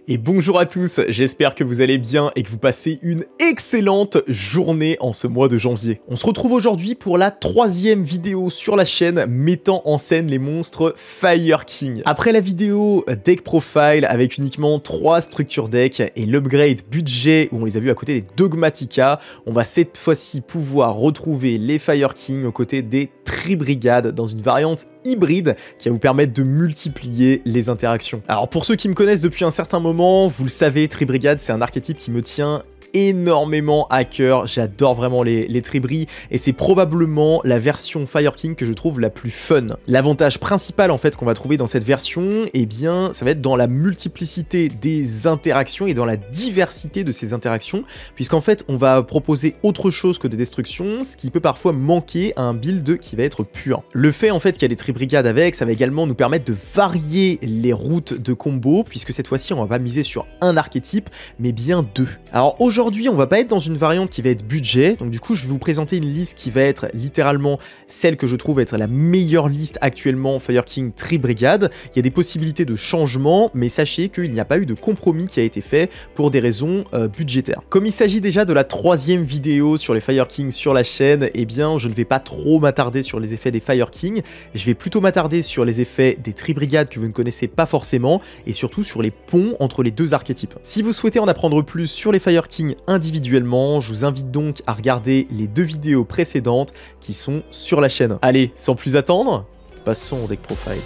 Et bonjour à tous, j'espère que vous allez bien et que vous passez une excellente journée en ce mois de janvier. On se retrouve aujourd'hui pour la 3e vidéo sur la chaîne mettant en scène les monstres Fire King. Après la vidéo Deck Profile avec uniquement 3 structures deck et l'upgrade budget où on les a vus à côté des Dogmatika, on va cette fois-ci pouvoir retrouver les Fire King aux côtés des Tri-Brigades dans une variante hybride qui va vous permettre de multiplier les interactions. Alors pour ceux qui me connaissent depuis un certain moment, vous le savez, Tri-Brigade c'est un archétype qui me tient énormément à cœur, j'adore vraiment les Tri-Bri et c'est probablement la version Fire King que je trouve la plus fun. L'avantage principal en fait qu'on va trouver dans cette version, eh bien ça va être dans la multiplicité des interactions et dans la diversité de ces interactions, puisqu'en fait on va proposer autre chose que des destructions, ce qui peut parfois manquer à un build qui va être pur. Le fait en fait qu'il y a des Tri-Brigades avec, ça va également nous permettre de varier les routes de combo, puisque cette fois-ci on va pas miser sur un archétype, mais bien deux. Alors aujourd'hui on va pas être dans une variante qui va être budget, donc du coup je vais vous présenter une liste qui va être littéralement celle que je trouve être la meilleure liste actuellement Fire King Tri-Brigade. Il y a des possibilités de changement, mais sachez qu'il n'y a pas eu de compromis qui a été fait pour des raisons budgétaires. Comme il s'agit déjà de la 3e vidéo sur les Fire King sur la chaîne, eh bien je ne vais pas trop m'attarder sur les effets des Fire King, je vais plutôt m'attarder sur les effets des Tri-Brigades que vous ne connaissez pas forcément, et surtout sur les ponts entre les deux archétypes. Si vous souhaitez en apprendre plus sur les Fire King individuellement, je vous invite donc à regarder les 2 vidéos précédentes qui sont sur la chaîne. Allez, sans plus attendre, passons au deck profile.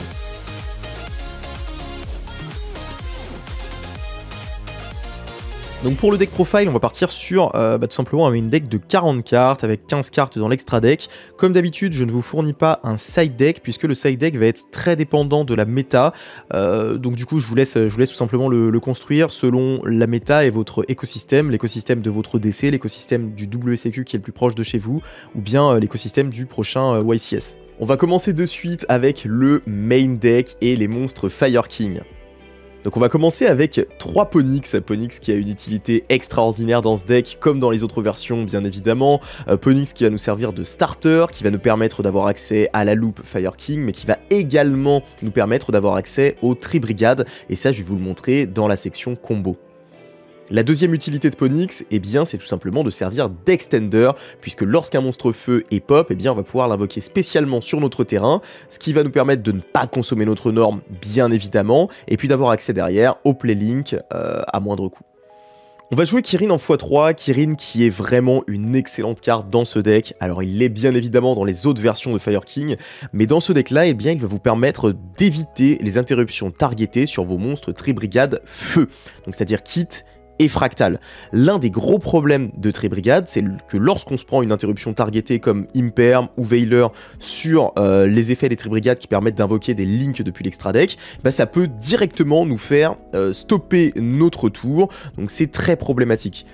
Donc pour le deck profile, on va partir sur tout simplement une deck de 40 cartes avec 15 cartes dans l'extra deck. Comme d'habitude, je ne vous fournis pas un side deck puisque le side deck va être très dépendant de la méta. Donc du coup, je vous laisse tout simplement le construire selon la méta et votre écosystème, l'écosystème de votre DC, l'écosystème du WCQ qui est le plus proche de chez vous, ou bien l'écosystème du prochain YCS. On va commencer de suite avec le main deck et les monstres Fire King. Donc on va commencer avec 3 Ponyx, Ponyx qui a une utilité extraordinaire dans ce deck, comme dans les autres versions bien évidemment. Ponyx qui va nous servir de starter, qui va nous permettre d'avoir accès à la loupe Fire King, mais qui va également nous permettre d'avoir accès aux Tri-Brigades, et ça je vais vous le montrer dans la section combo. La deuxième utilité de Ponyx, eh bien, c'est tout simplement de servir d'extender, puisque lorsqu'un monstre feu est pop, eh bien, on va pouvoir l'invoquer spécialement sur notre terrain, ce qui va nous permettre de ne pas consommer notre norme, bien évidemment, et puis d'avoir accès derrière au playlink à moindre coût. On va jouer Kirin en x3, Kirin qui est vraiment une excellente carte dans ce deck. Alors il l'est bien évidemment dans les autres versions de Fire King, mais dans ce deck là, eh bien, il va vous permettre d'éviter les interruptions targetées sur vos monstres Tri-Brigade feu, donc c'est-à-dire Kit et Fractal. L'un des gros problèmes de Tri-Brigade, c'est que lorsqu'on se prend une interruption targetée comme Imperm ou Veiler sur les effets des Tri-Brigades qui permettent d'invoquer des links depuis l'extra deck, bah ça peut directement nous faire stopper notre tour, donc c'est très problématique.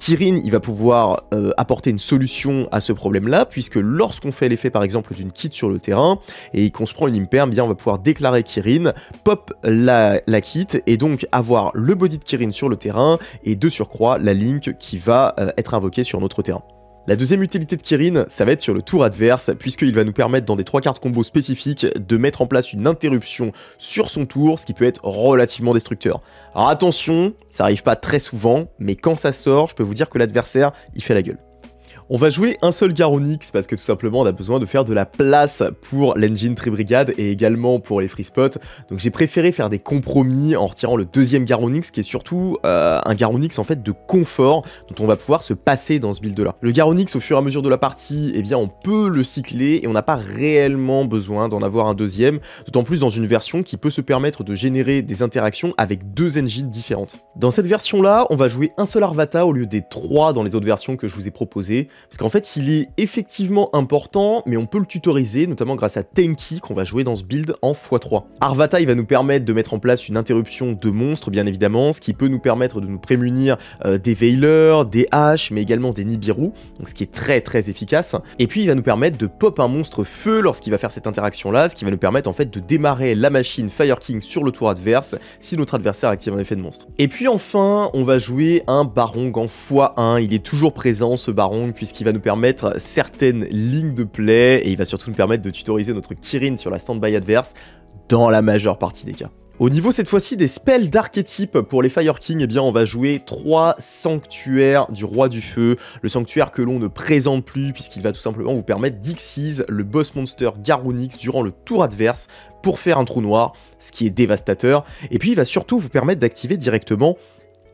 Kirin, il va pouvoir apporter une solution à ce problème-là, puisque lorsqu'on fait l'effet par exemple d'une kit sur le terrain, et qu'on se prend une imperm, bien on va pouvoir déclarer Kirin, pop la kit, et donc avoir le body de Kirin sur le terrain, et de surcroît la link qui va être invoquée sur notre terrain. La deuxième utilité de Kirin, ça va être sur le tour adverse, puisqu'il va nous permettre dans des 3 cartes combo spécifiques de mettre en place une interruption sur son tour, ce qui peut être relativement destructeur. Alors attention, ça arrive pas très souvent, mais quand ça sort, je peux vous dire que l'adversaire, il fait la gueule. On va jouer un seul Garonix parce que tout simplement on a besoin de faire de la place pour l'engine Tri-Brigade et également pour les free spots. Donc j'ai préféré faire des compromis en retirant le deuxième Garonix qui est surtout un Garonix en fait de confort dont on va pouvoir se passer dans ce build là. Le Garonix au fur et à mesure de la partie, eh bien on peut le cycler et on n'a pas réellement besoin d'en avoir un deuxième, d'autant plus dans une version qui peut se permettre de générer des interactions avec 2 engines différentes. Dans cette version là, on va jouer un seul Arvata au lieu des 3 dans les autres versions que je vous ai proposées. Parce qu'en fait, il est effectivement important, mais on peut le tutoriser, notamment grâce à Tenki, qu'on va jouer dans ce build en x3. Arvata, il va nous permettre de mettre en place une interruption de monstres, bien évidemment, ce qui peut nous permettre de nous prémunir des Veilers, des Haches, mais également des Nibiru, donc ce qui est très très efficace. Et puis, il va nous permettre de pop un monstre feu lorsqu'il va faire cette interaction-là, ce qui va nous permettre en fait de démarrer la machine Fire King sur le tour adverse, si notre adversaire active un effet de monstre. Et puis enfin, on va jouer un Barong en x1, il est toujours présent ce Barong, puisqu'il va nous permettre certaines lignes de play, et il va surtout nous permettre de tutoriser notre Kirin sur la standby adverse dans la majeure partie des cas. Au niveau cette fois-ci des spells d'archétype pour les Fire King, eh bien on va jouer 3 sanctuaires du Roi du Feu, le sanctuaire que l'on ne présente plus puisqu'il va tout simplement vous permettre d'Xyz le boss monster Garunix durant le tour adverse pour faire un trou noir, ce qui est dévastateur, et puis il va surtout vous permettre d'activer directement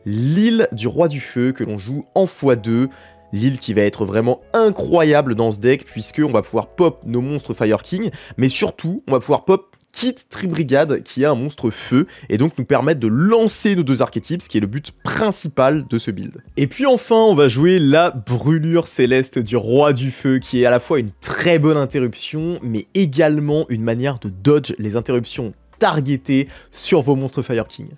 l'île du Roi du Feu que l'on joue en x2, l'île qui va être vraiment incroyable dans ce deck puisqu'on va pouvoir pop nos monstres Fire King, mais surtout on va pouvoir pop Kit Tribrigade qui est un monstre feu et donc nous permettre de lancer nos 2 archétypes, ce qui est le but principal de ce build. Et puis enfin on va jouer la brûlure céleste du Roi du Feu qui est à la fois une très bonne interruption mais également une manière de dodge les interruptions targetées sur vos monstres Fire King.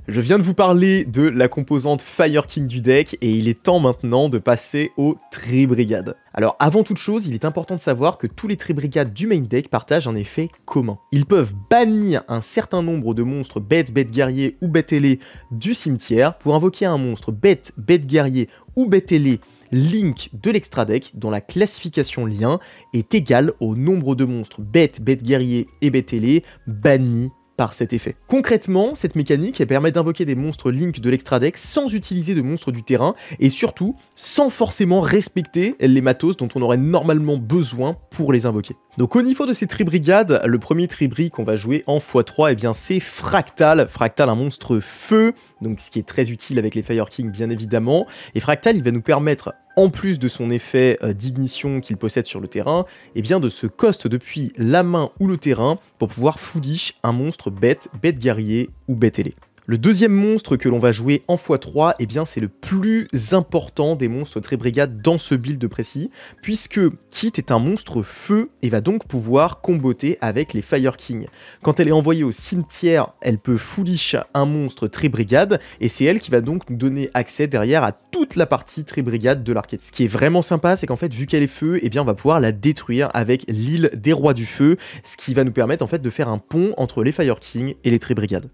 Je viens de vous parler de la composante Fire King du deck et il est temps maintenant de passer aux Tribrigades. Alors avant toute chose, il est important de savoir que tous les Tribrigades du main deck partagent un effet commun. Ils peuvent bannir un certain nombre de monstres bêtes, bêtes guerriers ou bêtes ailés du cimetière pour invoquer un monstre bête, bête guerrier ou bête ailé Link de l'extra deck dont la classification lien est égale au nombre de monstres bêtes, bêtes guerriers et bêtes ailés bannis par cet effet. Concrètement, cette mécanique elle permet d'invoquer des monstres Link de l'extra deck sans utiliser de monstres du terrain et surtout sans forcément respecter les matos dont on aurait normalement besoin pour les invoquer. Donc au niveau de ces Tribrigades, le premier Tribri qu'on va jouer en x3, eh bien c'est Fractal. Fractal, un monstre feu, donc ce qui est très utile avec les Fire King bien évidemment. Et Fractal, il va nous permettre, en plus de son effet d'ignition qu'il possède sur le terrain, eh bien de se cost depuis la main ou le terrain pour pouvoir foolish un monstre bête, bête guerrier ou bête ailé. Le deuxième monstre que l'on va jouer en x3, eh bien c'est le plus important des monstres Tribrigade dans ce build précis, puisque Kit est un monstre feu et va donc pouvoir comboter avec les Fire King. Quand elle est envoyée au cimetière, elle peut foolish un monstre Tribrigade, et c'est elle qui va donc nous donner accès derrière à toute la partie Tribrigade de l'archétype. Ce qui est vraiment sympa, c'est qu'en fait, vu qu'elle est feu, eh bien on va pouvoir la détruire avec l'île des Rois du Feu, ce qui va nous permettre en fait de faire un pont entre les Fire King et les Tribrigades.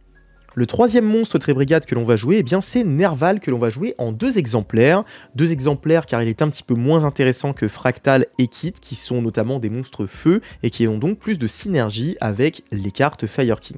Le troisième monstre Tribrigade que l'on va jouer, eh bien c'est Nerval que l'on va jouer en 2 exemplaires. 2 exemplaires car il est un petit peu moins intéressant que Fractal et Kit, qui sont notamment des monstres feu et qui ont donc plus de synergie avec les cartes Fire King.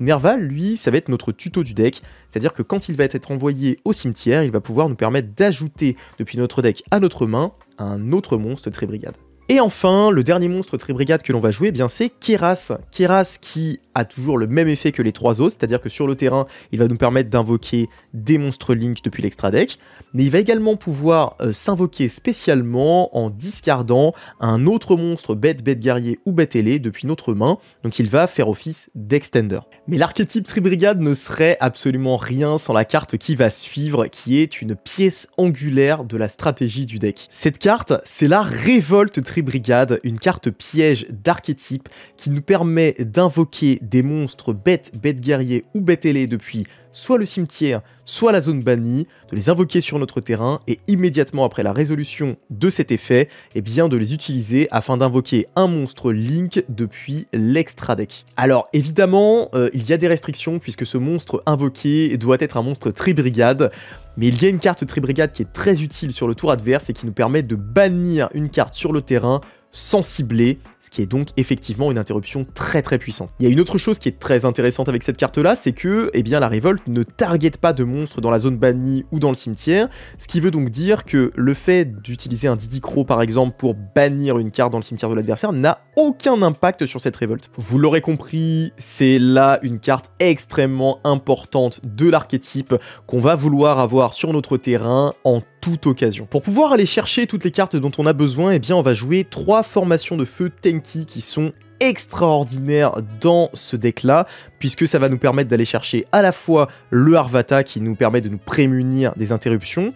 Nerval, lui, ça va être notre tuto du deck, c'est-à-dire que quand il va être envoyé au cimetière, il va pouvoir nous permettre d'ajouter depuis notre deck à notre main un autre monstre Tribrigade. Et enfin, le dernier monstre Tribrigade que l'on va jouer, eh bien c'est Keras. Keras qui a toujours le même effet que les 3 autres, c'est-à-dire que sur le terrain, il va nous permettre d'invoquer des monstres Link depuis l'extra deck, mais il va également pouvoir s'invoquer spécialement en discardant un autre monstre bête, bête guerrier ou bête ailé depuis notre main, donc il va faire office d'extender. Mais l'archétype Tribrigade ne serait absolument rien sans la carte qui va suivre, qui est une pièce angulaire de la stratégie du deck. Cette carte, c'est la Révolte Tribrigade, une carte piège d'archétype qui nous permet d'invoquer des monstres bêtes, bêtes guerriers ou bêtes ailés depuis soit le cimetière, soit la zone bannie, de les invoquer sur notre terrain et immédiatement après la résolution de cet effet, eh bien de les utiliser afin d'invoquer un monstre Link depuis l'extra deck. Alors évidemment, il y a des restrictions puisque ce monstre invoqué doit être un monstre Tribrigade, mais il y a une carte Tribrigade qui est très utile sur le tour adverse et qui nous permet de bannir une carte sur le terrain sans cibler, ce qui est donc effectivement une interruption très puissante. Il y a une autre chose qui est très intéressante avec cette carte-là, c'est que eh bien, la révolte ne target pas de monstres dans la zone bannie ou dans le cimetière, ce qui veut donc dire que le fait d'utiliser un Didicro par exemple pour bannir une carte dans le cimetière de l'adversaire n'a aucun impact sur cette révolte. Vous l'aurez compris, c'est là une carte extrêmement importante de l'archétype qu'on va vouloir avoir sur notre terrain en toute occasion. Pour pouvoir aller chercher toutes les cartes dont on a besoin, eh bien on va jouer 3 formations de feu Tenki qui sont extraordinaires dans ce deck là, puisque ça va nous permettre d'aller chercher à la fois le Harvata qui nous permet de nous prémunir des interruptions,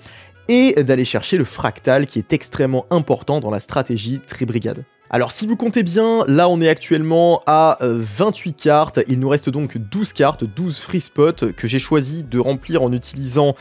et d'aller chercher le Fractal qui est extrêmement important dans la stratégie Tribrigade. Alors si vous comptez bien, là on est actuellement à 28 cartes, il nous reste donc 12 cartes, 12 free spots que j'ai choisi de remplir en utilisant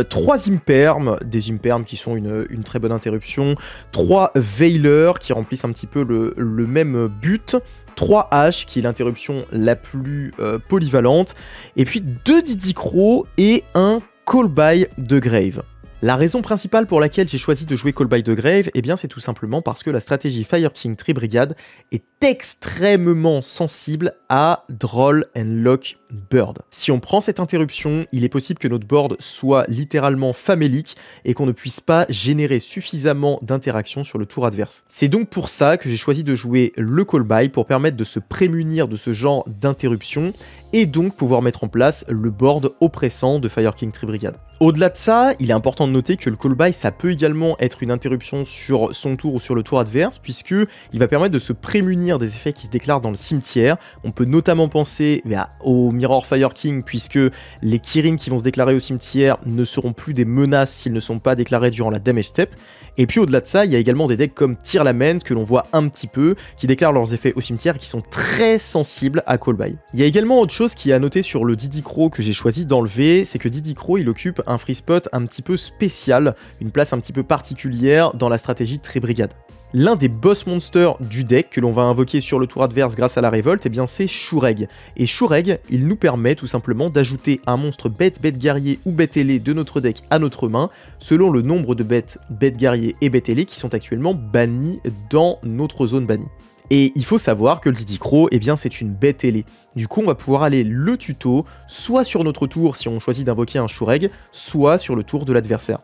3 Imperm, des Imperm qui sont une très bonne interruption, 3 Veilers qui remplissent un petit peu le même but, 3 H qui est l'interruption la plus polyvalente, et puis 2 Didicro et un Call by de Grave. La raison principale pour laquelle j'ai choisi de jouer Call by the Grave, eh bien c'est tout simplement parce que la stratégie Fire King Tree Brigade est extrêmement sensible à Droll and Lock Bird. Si on prend cette interruption, il est possible que notre board soit littéralement famélique et qu'on ne puisse pas générer suffisamment d'interactions sur le tour adverse. C'est donc pour ça que j'ai choisi de jouer le Call by pour permettre de se prémunir de ce genre d'interruption et donc pouvoir mettre en place le board oppressant de Fire King Tree Brigade. Au-delà de ça, il est important de noter que le Call by, ça peut également être une interruption sur son tour ou sur le tour adverse, puisque il va permettre de se prémunir des effets qui se déclarent dans le cimetière. On peut notamment penser au Mirror Fire King, puisque les Kirin qui vont se déclarer au cimetière ne seront plus des menaces s'ils ne sont pas déclarés durant la damage step. Et puis au-delà de ça, il y a également des decks comme Tear Lament, que l'on voit un petit peu, qui déclarent leurs effets au cimetière et qui sont très sensibles à Call by. Il y a également autre chose qui est à noter sur le Didi Crow que j'ai choisi d'enlever, c'est que Didi Crow, il occupe un free spot un petit peu spécial, une place un petit peu particulière dans la stratégie Tree Brigade. L'un des boss monsters du deck que l'on va invoquer sur le tour adverse grâce à la révolte, eh bien c'est Shureg. Et Shureg, il nous permet tout simplement d'ajouter un monstre bête, bête guerrier ou bête ailé de notre deck à notre main, selon le nombre de bêtes, bête guerrier et bête ailé qui sont actuellement bannis dans notre zone bannie. Et il faut savoir que le Didi Crow, eh bien c'est une bête ailée. Du coup, on va pouvoir aller le tuto, soit sur notre tour si on choisit d'invoquer un Shureg, soit sur le tour de l'adversaire.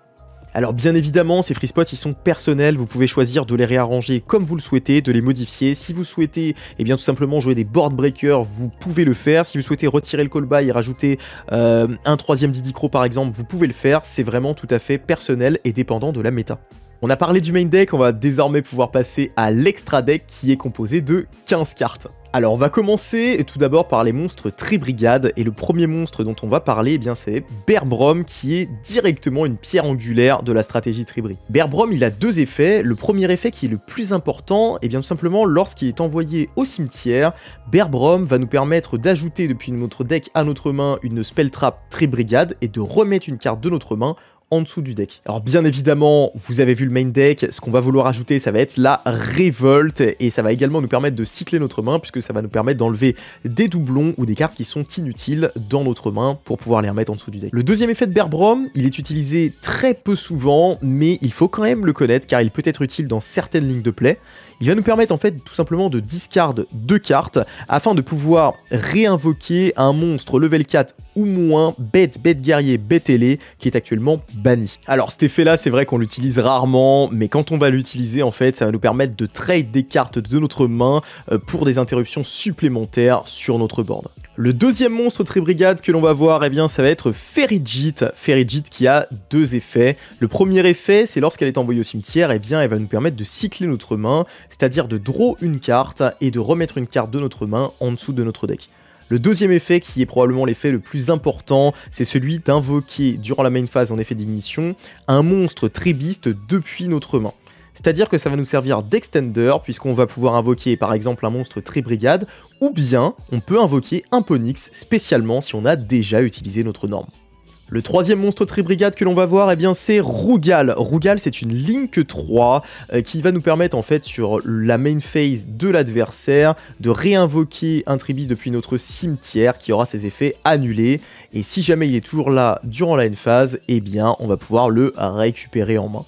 Alors bien évidemment, ces free spots, ils sont personnels, vous pouvez choisir de les réarranger comme vous le souhaitez, de les modifier. Si vous souhaitez, eh bien tout simplement jouer des board breakers, vous pouvez le faire. Si vous souhaitez retirer le call by et rajouter un troisième Didi Crow par exemple, vous pouvez le faire. C'est vraiment tout à fait personnel et dépendant de la méta. On a parlé du main deck, on va désormais pouvoir passer à l'extra deck qui est composé de 15 cartes. Alors on va commencer tout d'abord par les monstres Tree Brigade, et le premier monstre dont on va parler, eh bien c'est Bear Brom, qui est directement une pierre angulaire de la stratégie Tree Brigade. Bear Brom, il a deux effets. Le premier effet qui est le plus important, eh bien tout simplement lorsqu'il est envoyé au cimetière, Bear Brom va nous permettre d'ajouter depuis notre deck à notre main une spell trap Tree Brigade et de remettre une carte de notre main en dessous du deck. Alors bien évidemment, vous avez vu le main deck, ce qu'on va vouloir ajouter, ça va être la révolte, et ça va également nous permettre de cycler notre main, puisque ça va nous permettre d'enlever des doublons ou des cartes qui sont inutiles dans notre main pour pouvoir les remettre en dessous du deck. Le deuxième effet de Bear Brom, il est utilisé très peu souvent, mais il faut quand même le connaître, car il peut être utile dans certaines lignes de play. Il va nous permettre en fait tout simplement de discard 2 cartes afin de pouvoir réinvoquer un monstre level 4 ou moins, bête guerrier, bête ailé, qui est actuellement banni. Alors cet effet là, c'est vrai qu'on l'utilise rarement, mais quand on va l'utiliser en fait, ça va nous permettre de trade des cartes de notre main pour des interruptions supplémentaires sur notre board. Le deuxième monstre Tree Brigade que l'on va voir, eh bien, ça va être Ferrijit. Ferrijit qui a deux effets. Le premier effet, c'est lorsqu'elle est envoyée au cimetière, eh bien, elle va nous permettre de cycler notre main, c'est-à-dire de draw une carte et de remettre une carte de notre main en dessous de notre deck. Le deuxième effet, qui est probablement l'effet le plus important, c'est celui d'invoquer, durant la main phase en effet d'ignition, un monstre Tree Beast depuis notre main. C'est-à-dire que ça va nous servir d'extender, puisqu'on va pouvoir invoquer par exemple un monstre Tree Brigade, ou bien on peut invoquer un Ponyx, spécialement si on a déjà utilisé notre norme. Le troisième monstre Tree Brigade que l'on va voir, eh bien c'est Rugal. Rugal, c'est une Link 3 qui va nous permettre en fait sur la main phase de l'adversaire de réinvoquer un Tree Beast depuis notre cimetière qui aura ses effets annulés. Et si jamais il est toujours là durant la end phase, eh bien on va pouvoir le récupérer en main.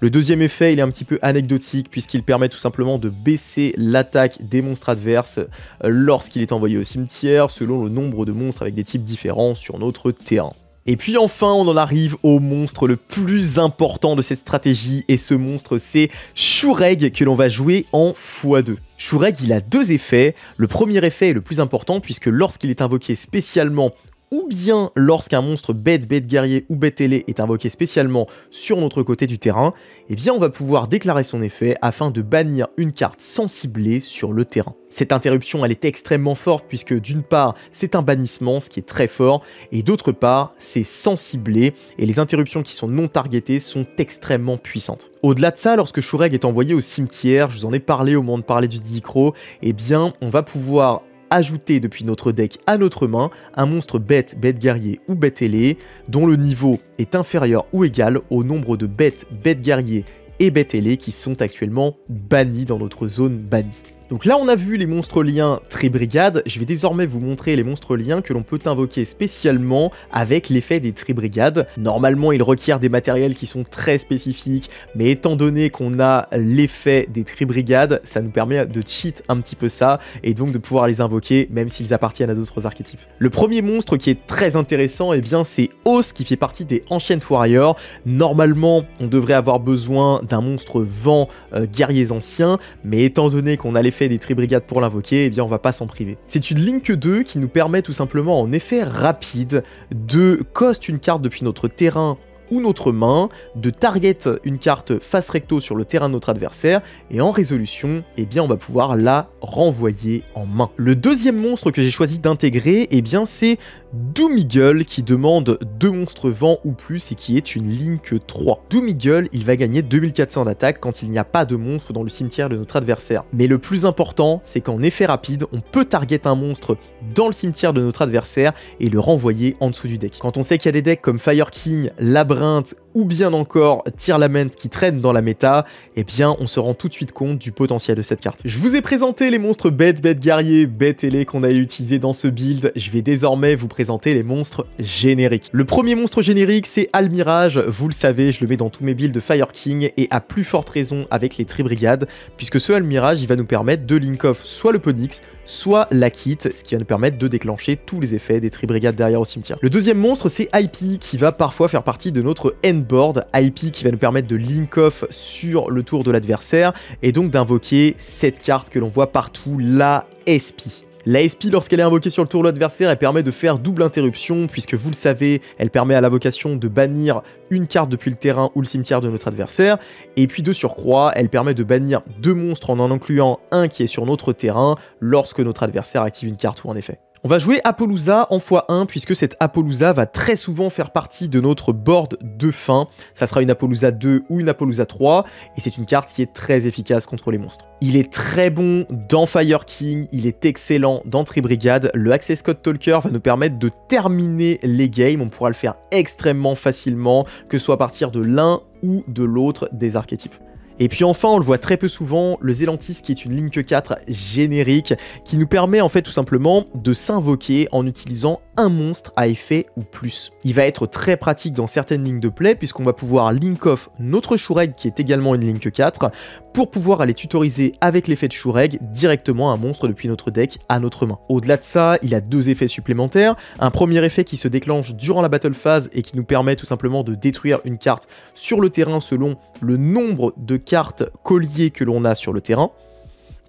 Le deuxième effet, il est un petit peu anecdotique puisqu'il permet tout simplement de baisser l'attaque des monstres adverses lorsqu'il est envoyé au cimetière selon le nombre de monstres avec des types différents sur notre terrain. Et puis enfin, on en arrive au monstre le plus important de cette stratégie, et ce monstre c'est Shureg que l'on va jouer en x2. Shureg, il a deux effets. Le premier effet est le plus important puisque lorsqu'il est invoqué spécialement, ou bien lorsqu'un monstre bête guerrier ou bête ailé est invoqué spécialement sur notre côté du terrain, eh bien on va pouvoir déclarer son effet afin de bannir une carte sans cibler sur le terrain. Cette interruption, elle est extrêmement forte puisque d'une part, c'est un bannissement, ce qui est très fort, et d'autre part, c'est sans cibler, et les interruptions qui sont non targetées sont extrêmement puissantes. Au-delà de ça, lorsque Shureg est envoyé au cimetière, je vous en ai parlé au moment de parler du Didi Crow, eh bien on va pouvoir ajouter depuis notre deck à notre main un monstre bête guerrier ou bête ailé dont le niveau est inférieur ou égal au nombre de bête guerrier et bête ailé qui sont actuellement bannis dans notre zone bannie. Donc là on a vu les monstres liens Tri-Brigade, je vais désormais vous montrer les monstres liens que l'on peut invoquer spécialement avec l'effet des Tri-Brigades. Normalement ils requièrent des matériels qui sont très spécifiques, mais étant donné qu'on a l'effet des Tri-Brigades, ça nous permet de cheat un petit peu ça, et donc de pouvoir les invoquer même s'ils appartiennent à d'autres archétypes. Le premier monstre qui est très intéressant, eh bien c'est Os qui fait partie des Ancient Warriors. Normalement on devrait avoir besoin d'un monstre vent guerriers anciens, mais étant donné qu'on a l'effet des Tri-Brigades pour l'invoquer, eh bien on va pas s'en priver. C'est une Link 2 qui nous permet tout simplement en effet rapide de cost une carte depuis notre terrain ou notre main, de target une carte face recto sur le terrain de notre adversaire, et en résolution, eh bien on va pouvoir la renvoyer en main. Le deuxième monstre que j'ai choisi d'intégrer, eh bien c'est Doom-Eagle qui demande 2 monstres vent ou plus et qui est une Link 3. Doom-Eagle, il va gagner 2400 d'attaque quand il n'y a pas de monstre dans le cimetière de notre adversaire. Mais le plus important, c'est qu'en effet rapide, on peut target un monstre dans le cimetière de notre adversaire et le renvoyer en dessous du deck. Quand on sait qu'il y a des decks comme Fire King, Labyrinthe ou bien encore Tear Lament qui traînent dans la méta, eh bien on se rend tout de suite compte du potentiel de cette carte. Je vous ai présenté les monstres bêtes guerriers, bêtes ailés qu'on allait utiliser dans ce build, je vais désormais vous présenter les monstres génériques. Le premier monstre générique c'est Almirage, vous le savez, je le mets dans tous mes builds de Fire King et à plus forte raison avec les Tri-Brigades, puisque ce Almirage il va nous permettre de link off soit le Ponix, soit la kit, ce qui va nous permettre de déclencher tous les effets des Tri-Brigades derrière au cimetière. Le deuxième monstre c'est IP qui va parfois faire partie de notre endboard, IP qui va nous permettre de link off sur le tour de l'adversaire et donc d'invoquer cette carte que l'on voit partout, la SP. La SP, lorsqu'elle est invoquée sur le tour de l'adversaire, elle permet de faire double interruption, puisque vous le savez, elle permet à l'invocation de bannir une carte depuis le terrain ou le cimetière de notre adversaire, et puis de surcroît, elle permet de bannir 2 monstres en incluant un qui est sur notre terrain, lorsque notre adversaire active une carte ou un effet. On va jouer Apollousa en x1 puisque cette Apollousa va très souvent faire partie de notre board de fin. Ça sera une Apollousa 2 ou une Apollousa 3 et c'est une carte qui est très efficace contre les monstres. Il est très bon dans Fire King, il est excellent dans Tri-Brigade. Le Access Code Talker va nous permettre de terminer les games, on pourra le faire extrêmement facilement, que ce soit à partir de l'un ou de l'autre des archétypes. Et puis enfin, on le voit très peu souvent, le Zelantis qui est une Link 4 générique qui nous permet en fait tout simplement de s'invoquer en utilisant un monstre à effet ou plus. Il va être très pratique dans certaines lignes de play puisqu'on va pouvoir link off notre Shureg qui est également une Link 4 pour pouvoir aller tutoriser avec l'effet de Shureg directement un monstre depuis notre deck à notre main. Au-delà de ça, il a 2 effets supplémentaires. Un premier effet qui se déclenche durant la battle phase et qui nous permet tout simplement de détruire une carte sur le terrain selon le nombre de cartes colliers que l'on a sur le terrain.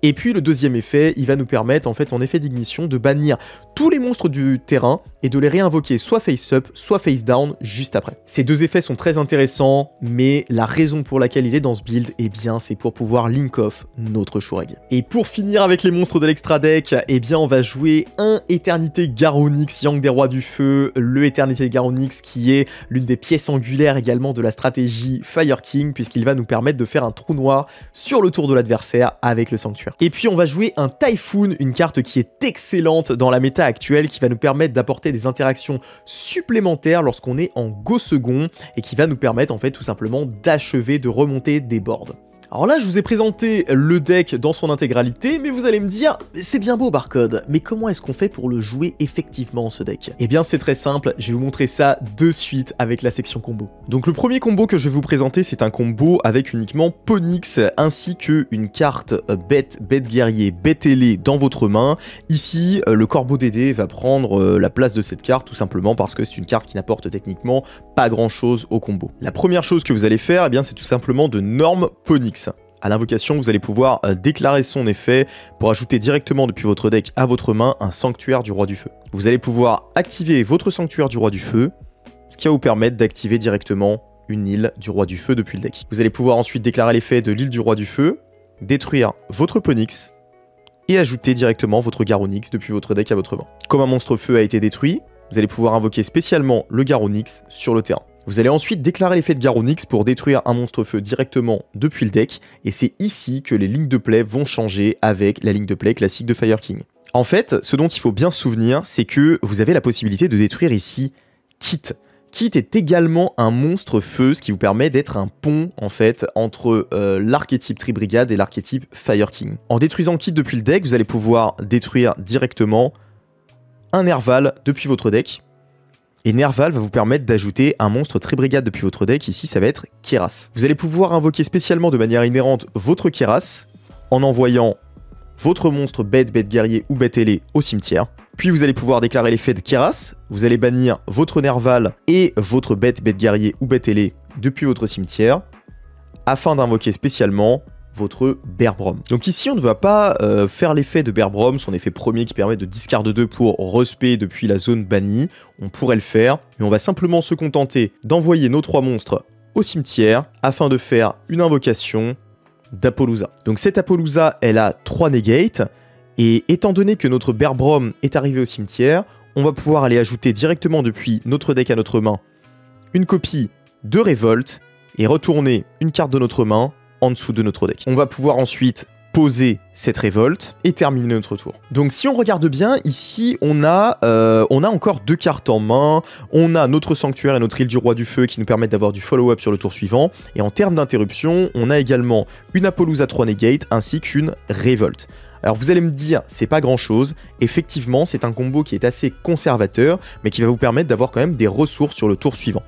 Et puis le deuxième effet, il va nous permettre en fait en effet d'ignition de bannir tous les monstres du terrain et de les réinvoquer soit face up, soit face down juste après. Ces 2 effets sont très intéressants, mais la raison pour laquelle il est dans ce build, eh bien c'est pour pouvoir link off notre Shureg. Et pour finir avec les monstres de l'extra deck, eh bien on va jouer un Éternité Garonix, Yang des Rois du Feu, le Éternité Garonix qui est l'une des pièces angulaires également de la stratégie Fire King, puisqu'il va nous permettre de faire un trou noir sur le tour de l'adversaire avec le Sanctuaire. Et puis on va jouer un Typhoon, une carte qui est excellente dans la méta actuelle, qui va nous permettre d'apporter des interactions supplémentaires lorsqu'on est en go second, et qui va nous permettre en fait tout simplement d'achever de remonter des boards. Alors là, je vous ai présenté le deck dans son intégralité, mais vous allez me dire, c'est bien beau Barcode, mais comment est-ce qu'on fait pour le jouer effectivement ce deck? Eh bien c'est très simple, je vais vous montrer ça de suite avec la section combo. Donc le premier combo que je vais vous présenter, c'est un combo avec uniquement Ponix, ainsi qu'une carte bête guerrier, bête ailé dans votre main. Ici, le Corbeau Dédé va prendre la place de cette carte, tout simplement parce que c'est une carte qui n'apporte techniquement pas grand chose au combo. La première chose que vous allez faire, eh bien c'est tout simplement de norme Ponix. À l'invocation, vous allez pouvoir déclarer son effet pour ajouter directement depuis votre deck à votre main un Sanctuaire du Roi du Feu. Vous allez pouvoir activer votre Sanctuaire du Roi du Feu, ce qui va vous permettre d'activer directement une île du Roi du Feu depuis le deck. Vous allez pouvoir ensuite déclarer l'effet de l'île du Roi du Feu, détruire votre Ponix et ajouter directement votre Garonix depuis votre deck à votre main. Comme un monstre feu a été détruit, vous allez pouvoir invoquer spécialement le Garonix sur le terrain. Vous allez ensuite déclarer l'effet de Garonix pour détruire un monstre feu directement depuis le deck, et c'est ici que les lignes de play vont changer avec la ligne de play classique de Fire King. En fait, ce dont il faut bien se souvenir, c'est que vous avez la possibilité de détruire ici Kit. Kit est également un monstre feu, ce qui vous permet d'être un pont en fait entre l'archétype Tri-Brigade et l'archétype Fire King. En détruisant Kit depuis le deck, vous allez pouvoir détruire directement un Nerval depuis votre deck. Et Nerval va vous permettre d'ajouter un monstre Tri-Brigade depuis votre deck, ici ça va être Keras. Vous allez pouvoir invoquer spécialement de manière inhérente votre Keras en envoyant votre monstre bête, bête guerrier ou bête ailé au cimetière. Puis vous allez pouvoir déclarer l'effet de Keras, vous allez bannir votre Nerval et votre bête, bête guerrier ou bête ailé depuis votre cimetière, afin d'invoquer spécialement votre Bear Brom. Donc ici on ne va pas faire l'effet de Bear Brom, son effet premier qui permet de discard 2 pour respect depuis la zone bannie, on pourrait le faire, mais on va simplement se contenter d'envoyer nos 3 monstres au cimetière afin de faire une invocation d'Apollousa. Donc cette Apollousa, elle a 3 negates, et étant donné que notre Bear Brom est arrivé au cimetière, on va pouvoir aller ajouter directement depuis notre deck à notre main une copie de Révolte et retourner une carte de notre main en dessous de notre deck. On va pouvoir ensuite poser cette Révolte et terminer notre tour. Donc si on regarde bien, ici on a encore 2 cartes en main, on a notre Sanctuaire et notre Île du Roi du Feu qui nous permettent d'avoir du follow-up sur le tour suivant, et en termes d'interruption, on a également une Apollousa 3 negate ainsi qu'une Révolte. Alors vous allez me dire, c'est pas grand chose, effectivement c'est un combo qui est assez conservateur, mais qui va vous permettre d'avoir quand même des ressources sur le tour suivant.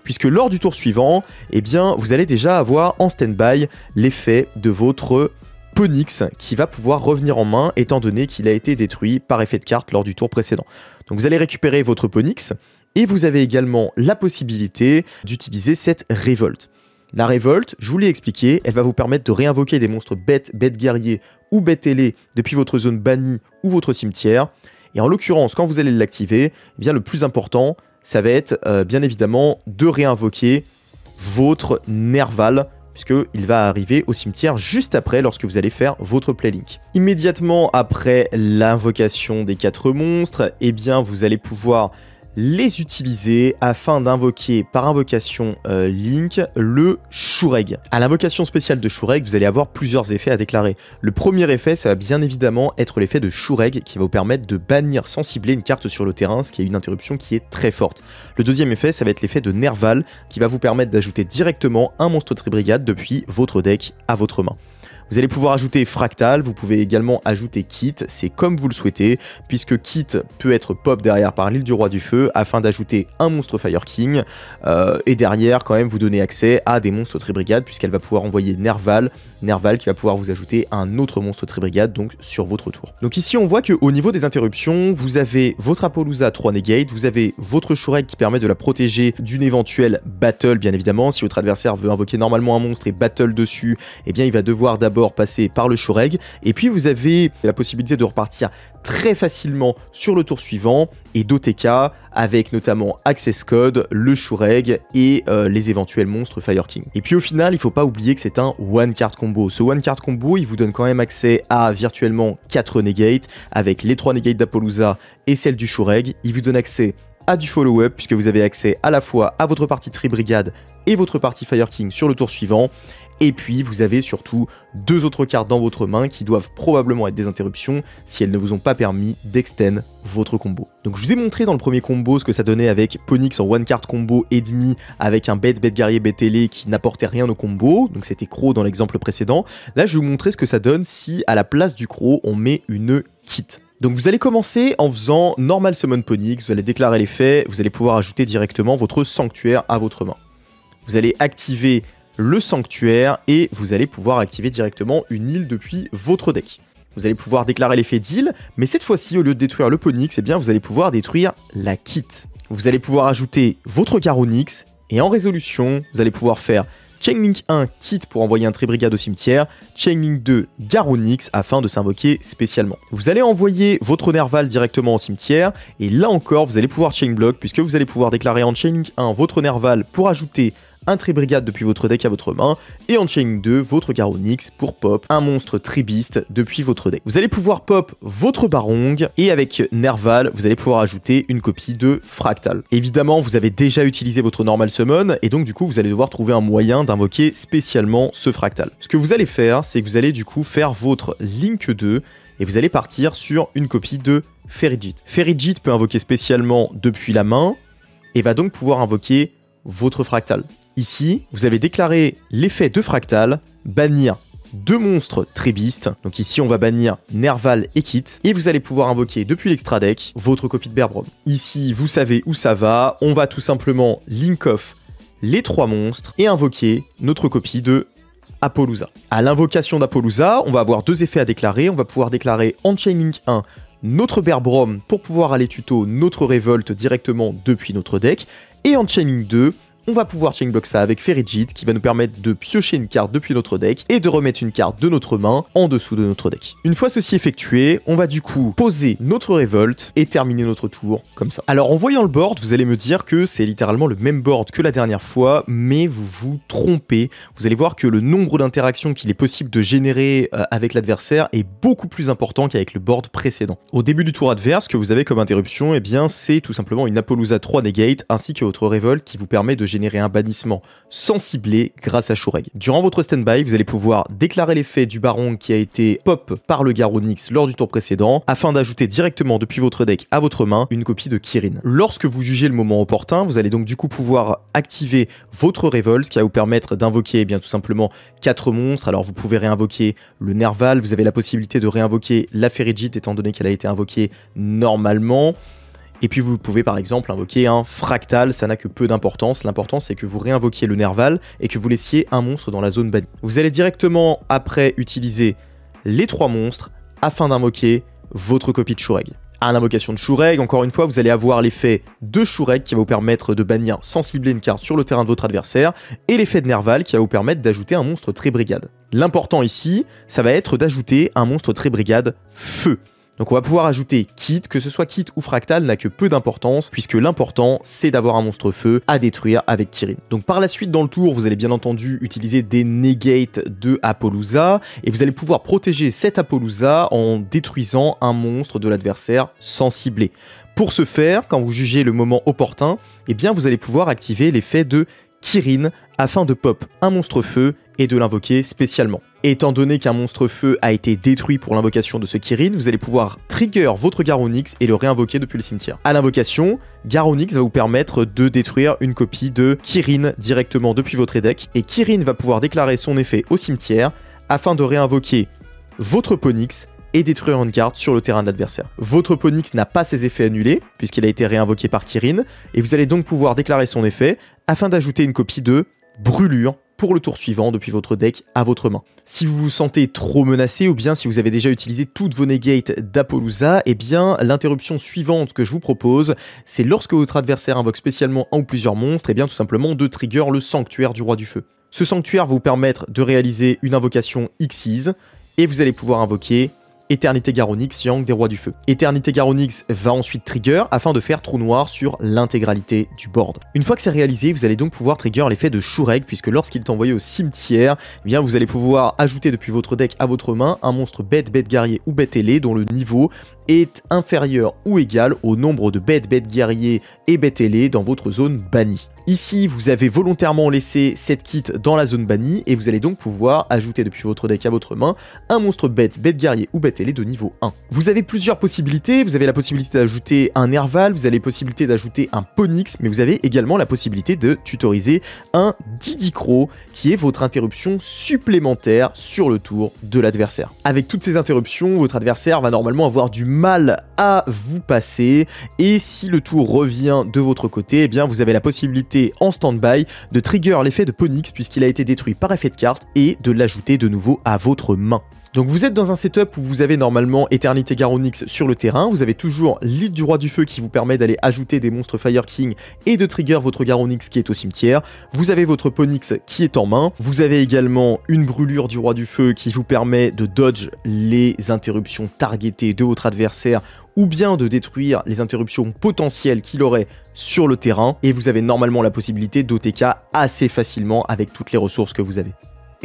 Puisque lors du tour suivant, eh bien vous allez déjà avoir en stand-by l'effet de votre Ponyx qui va pouvoir revenir en main étant donné qu'il a été détruit par effet de carte lors du tour précédent. Donc vous allez récupérer votre Ponyx et vous avez également la possibilité d'utiliser cette Révolte. La Révolte, je vous l'ai expliqué, elle va vous permettre de réinvoquer des monstres bêtes, bêtes guerriers ou bêtes ailés depuis votre zone bannie ou votre cimetière. Et en l'occurrence, quand vous allez l'activer, eh bien le plus important, ça va être bien évidemment de réinvoquer votre Nerval, puisqu'il va arriver au cimetière juste après lorsque vous allez faire votre Playlink. Immédiatement après l'invocation des 4 monstres, eh bien vous allez pouvoir les utiliser afin d'invoquer par invocation Link le Shureg. À l'invocation spéciale de Shureg, vous allez avoir plusieurs effets à déclarer. Le premier effet, ça va bien évidemment être l'effet de Shureg qui va vous permettre de bannir sans cibler une carte sur le terrain, ce qui est une interruption qui est très forte. Le deuxième effet, ça va être l'effet de Nerval qui va vous permettre d'ajouter directement un monstre Tri-Brigade depuis votre deck à votre main. Vous allez pouvoir ajouter Fractal, vous pouvez également ajouter Kit, c'est comme vous le souhaitez, puisque Kit peut être pop derrière par l'île du Roi du Feu afin d'ajouter un monstre Fire King, et derrière quand même vous donner accès à des monstres Tri-Brigade puisqu'elle va pouvoir envoyer Nerval qui va pouvoir vous ajouter un autre monstre Tri-Brigade donc sur votre tour. Donc ici on voit qu'au niveau des interruptions, vous avez votre Apollousa 3 negate, vous avez votre Shureg qui permet de la protéger d'une éventuelle battle bien évidemment. Si votre adversaire veut invoquer normalement un monstre et battle dessus, eh bien il va devoir d'abord passer par le Shureg, et puis vous avez la possibilité de repartir très facilement sur le tour suivant et d'OTK avec notamment Access Code, le Shureg et les éventuels monstres Fire King. Et puis au final, il ne faut pas oublier que c'est un one card combo. Ce one card combo, il vous donne quand même accès à virtuellement 4 negates avec les 3 negates d'Apollousa et celle du Shureg. Il vous donne accès à du follow-up puisque vous avez accès à la fois à votre partie Tri-Brigade et votre partie Fire King sur le tour suivant. Et puis vous avez surtout 2 autres cartes dans votre main qui doivent probablement être des interruptions si elles ne vous ont pas permis d'extend votre combo. Donc je vous ai montré dans le premier combo ce que ça donnait avec Ponyx en one card combo et demi avec un bête guerrier bête ailé qui n'apportait rien au combo, donc c'était Crow dans l'exemple précédent. Là je vais vous montrer ce que ça donne si à la place du Crow on met une Kit. Donc vous allez commencer en faisant Normal Summon Ponyx, vous allez déclarer l'effet, vous allez pouvoir ajouter directement votre Sanctuaire à votre main. Vous allez activer le Sanctuaire et vous allez pouvoir activer directement une île depuis votre deck. Vous allez pouvoir déclarer l'effet d'île, mais cette fois-ci, au lieu de détruire le Ponyx, eh bien, vous allez pouvoir détruire la Kit. Vous allez pouvoir ajouter votre Garonix, et en résolution, vous allez pouvoir faire Chainlink 1 Kit pour envoyer un Tri-Brigade au cimetière, Chainlink 2 Garonix afin de s'invoquer spécialement. Vous allez envoyer votre Nerval directement au cimetière, et là encore, vous allez pouvoir Chain Block, puisque vous allez pouvoir déclarer en Chainlink 1 votre Nerval pour ajouter un Tri-Brigade depuis votre deck à votre main, et en Chain 2, votre Garonix pour pop un monstre Tri-Beast depuis votre deck. Vous allez pouvoir pop votre Barong, et avec Nerval, vous allez pouvoir ajouter une copie de Fractal. Évidemment, vous avez déjà utilisé votre Normal Summon, et donc du coup, vous allez devoir trouver un moyen d'invoquer spécialement ce Fractal. Ce que vous allez faire, c'est que vous allez du coup faire votre Link 2, et vous allez partir sur une copie de Ferrijit. Ferrijit peut invoquer spécialement depuis la main, et va donc pouvoir invoquer votre fractal. Ici, vous avez déclaré l'effet de fractal, bannir 2 monstres Trébiste. Donc ici, on va bannir Nerval et Kit. Et vous allez pouvoir invoquer depuis l'extra deck votre copie de Bearbrom. Ici, vous savez où ça va. On va tout simplement link off les 3 monstres et invoquer notre copie de Apollousa. À l'invocation d'Apollousa, on va avoir 2 effets à déclarer. On va pouvoir déclarer Enchaining 1 notre Bearbrom pour pouvoir aller tuto notre Révolte directement depuis notre deck. Et Enchaining 2, on va pouvoir chainblock ça avec Ferrijit qui va nous permettre de piocher une carte depuis notre deck et de remettre une carte de notre main en dessous de notre deck. Une fois ceci effectué, on va du coup poser notre Révolte et terminer notre tour comme ça. Alors en voyant le board, vous allez me dire que c'est littéralement le même board que la dernière fois, mais vous vous trompez. Vous allez voir que le nombre d'interactions qu'il est possible de générer avec l'adversaire est beaucoup plus important qu'avec le board précédent. Au début du tour adverse, ce que vous avez comme interruption, eh bien c'est tout simplement une Apollousa 3 negate ainsi que votre Révolte qui vous permet de générer un bannissement sans cibler grâce à Shureg. Durant votre stand-by, vous allez pouvoir déclarer l'effet du Baron qui a été pop par le Garonix lors du tour précédent, afin d'ajouter directement depuis votre deck à votre main une copie de Kirin. Lorsque vous jugez le moment opportun, vous allez donc du coup pouvoir activer votre Révolte qui va vous permettre d'invoquer eh bien tout simplement 4 monstres. Alors vous pouvez réinvoquer le Nerval, vous avez la possibilité de réinvoquer la Ferrijit étant donné qu'elle a été invoquée normalement. Et puis vous pouvez par exemple invoquer un fractal, ça n'a que peu d'importance. L'important c'est que vous réinvoquiez le Nerval et que vous laissiez un monstre dans la zone bannie. Vous allez directement après utiliser les 3 monstres afin d'invoquer votre copie de Shureg. À l'invocation de Shureg, encore une fois, vous allez avoir l'effet de Shureg qui va vous permettre de bannir sans cibler une carte sur le terrain de votre adversaire et l'effet de Nerval qui va vous permettre d'ajouter un monstre très brigade. L'important ici, ça va être d'ajouter un monstre très brigade feu. Donc on va pouvoir ajouter Kit, que ce soit Kit ou Fractal n'a que peu d'importance, puisque l'important c'est d'avoir un monstre feu à détruire avec Kirin. Donc par la suite dans le tour, vous allez bien entendu utiliser des negates de Apollousa, et vous allez pouvoir protéger cette Apollousa en détruisant un monstre de l'adversaire sans cibler. Pour ce faire, quand vous jugez le moment opportun, eh bien vous allez pouvoir activer l'effet de Kirin afin de pop un monstre feu et de l'invoquer spécialement. Étant donné qu'un monstre feu a été détruit pour l'invocation de ce Kirin, vous allez pouvoir trigger votre Garonix et le réinvoquer depuis le cimetière. À l'invocation, Garonix va vous permettre de détruire une copie de Kirin directement depuis votre deck, et Kirin va pouvoir déclarer son effet au cimetière afin de réinvoquer votre Ponix et détruire une carte sur le terrain de l'adversaire. Votre Ponix n'a pas ses effets annulés, puisqu'il a été réinvoqué par Kirin, et vous allez donc pouvoir déclarer son effet afin d'ajouter une copie de Brûlure pour le tour suivant depuis votre deck à votre main. Si vous vous sentez trop menacé ou bien si vous avez déjà utilisé toutes vos negates d'Apollousa, eh bien l'interruption suivante que je vous propose, c'est lorsque votre adversaire invoque spécialement un ou plusieurs monstres, eh bien tout simplement de trigger le Sanctuaire du Roi du Feu. Ce Sanctuaire va vous permettre de réaliser une invocation Xyz et vous allez pouvoir invoquer Éternité Garonix, Yang des Rois du Feu. Éternité Garonix va ensuite trigger afin de faire trou noir sur l'intégralité du board. Une fois que c'est réalisé, vous allez donc pouvoir trigger l'effet de Shureg, puisque lorsqu'il est envoyé au cimetière, eh bien vous allez pouvoir ajouter depuis votre deck à votre main un monstre bête, bête guerrier ou bête ailé dont le niveau est inférieur ou égal au nombre de bêtes, bêtes guerriers et bêtes ailés dans votre zone bannie. Ici, vous avez volontairement laissé cette kit dans la zone bannie et vous allez donc pouvoir ajouter depuis votre deck à votre main un monstre bête, bête guerrier ou bête ailé de niveau 1. Vous avez plusieurs possibilités, vous avez la possibilité d'ajouter un Nerval, vous avez la possibilité d'ajouter un Ponix, mais vous avez également la possibilité de tutoriser un Didicro qui est votre interruption supplémentaire sur le tour de l'adversaire. Avec toutes ces interruptions, votre adversaire va normalement avoir du mal à vous passer et si le tour revient de votre côté, eh bien vous avez la possibilité en stand-by de trigger l'effet de Ponix puisqu'il a été détruit par effet de carte et de l'ajouter de nouveau à votre main. Donc vous êtes dans un setup où vous avez normalement Éternité Garonix sur le terrain, vous avez toujours l'île du Roi du Feu qui vous permet d'aller ajouter des monstres Fire King et de trigger votre Garonix qui est au cimetière, vous avez votre Ponix qui est en main, vous avez également une brûlure du Roi du Feu qui vous permet de dodge les interruptions targetées de votre adversaire ou bien de détruire les interruptions potentielles qu'il aurait sur le terrain, et vous avez normalement la possibilité d'OTK assez facilement avec toutes les ressources que vous avez.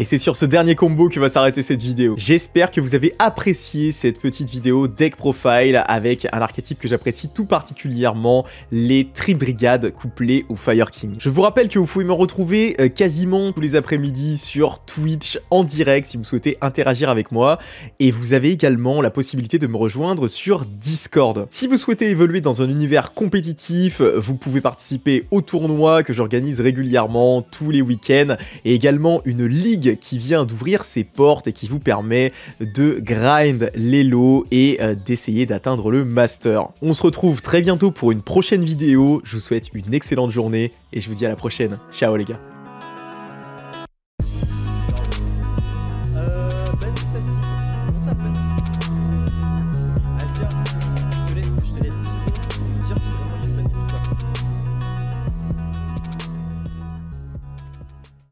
Et c'est sur ce dernier combo que va s'arrêter cette vidéo. J'espère que vous avez apprécié cette petite vidéo deck profile avec un archétype que j'apprécie tout particulièrement, les Tri-Brigades couplées au Fire King. Je vous rappelle que vous pouvez me retrouver quasiment tous les après-midi sur Twitch en direct si vous souhaitez interagir avec moi, et vous avez également la possibilité de me rejoindre sur Discord. Si vous souhaitez évoluer dans un univers compétitif, vous pouvez participer au tournoi que j'organise régulièrement tous les week-ends, et également une ligue qui vient d'ouvrir ses portes et qui vous permet de grind les lots et d'essayer d'atteindre le master. On se retrouve très bientôt pour une prochaine vidéo, je vous souhaite une excellente journée et je vous dis à la prochaine. Ciao les gars.